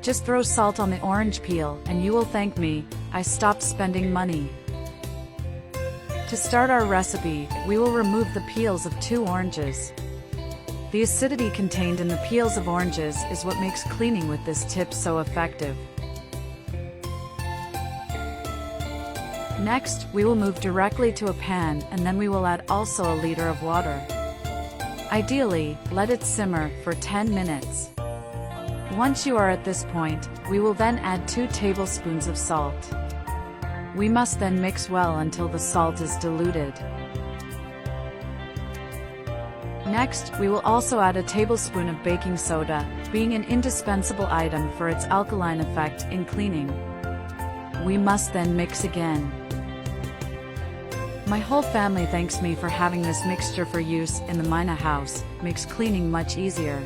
Just throw salt on the orange peel and you will thank me, I stopped spending money. To start our recipe, we will remove the peels of 2 oranges. The acidity contained in the peels of oranges is what makes cleaning with this tip so effective. Next, we will move directly to a pan and then we will add also a liter of water. Ideally, let it simmer for 10 minutes. Once you are at this point, we will then add 2 tablespoons of salt. We must then mix well until the salt is diluted. Next, we will also add a tablespoon of baking soda, being an indispensable item for its alkaline effect in cleaning. We must then mix again. My whole family thanks me for having this mixture for use in the Mina house, makes cleaning much easier.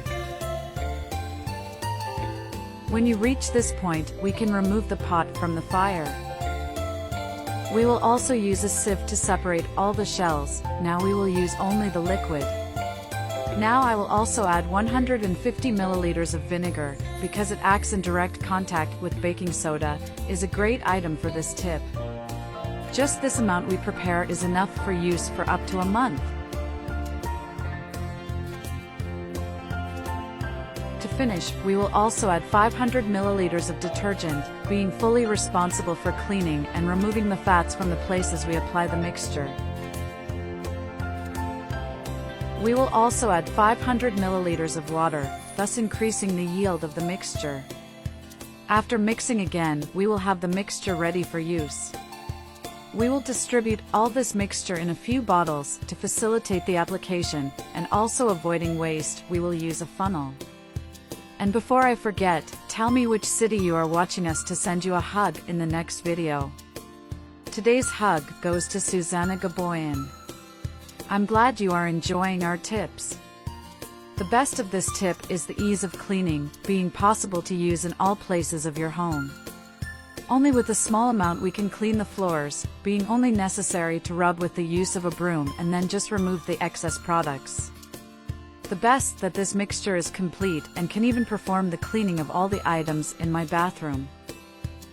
When you reach this point, we can remove the pot from the fire. We will also use a sieve to separate all the shells. Now we will use only the liquid. Now I will also add 150 milliliters of vinegar, because it acts in direct contact with baking soda, is a great item for this tip. Just this amount we prepare is enough for use for up to a month. To finish, we will also add 500 milliliters of detergent, being fully responsible for cleaning and removing the fats from the places we apply the mixture. We will also add 500 milliliters of water, thus increasing the yield of the mixture. After mixing again, we will have the mixture ready for use. We will distribute all this mixture in a few bottles to facilitate the application, and also avoiding waste, we will use a funnel. And before I forget, tell me which city you are watching us to send you a hug in the next video. Today's hug goes to Susanna Gaboyan. I'm glad you are enjoying our tips. The best of this tip is the ease of cleaning, being possible to use in all places of your home. Only with a small amount we can clean the floors, being only necessary to rub with the use of a broom and then just remove the excess products. The best that this mixture is complete and can even perform the cleaning of all the items in my bathroom.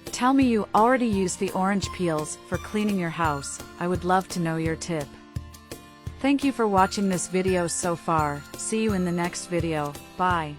Tell me you already use the orange peels for cleaning your house. I would love to know your tip. Thank you for watching this video so far. See you in the next video. Bye.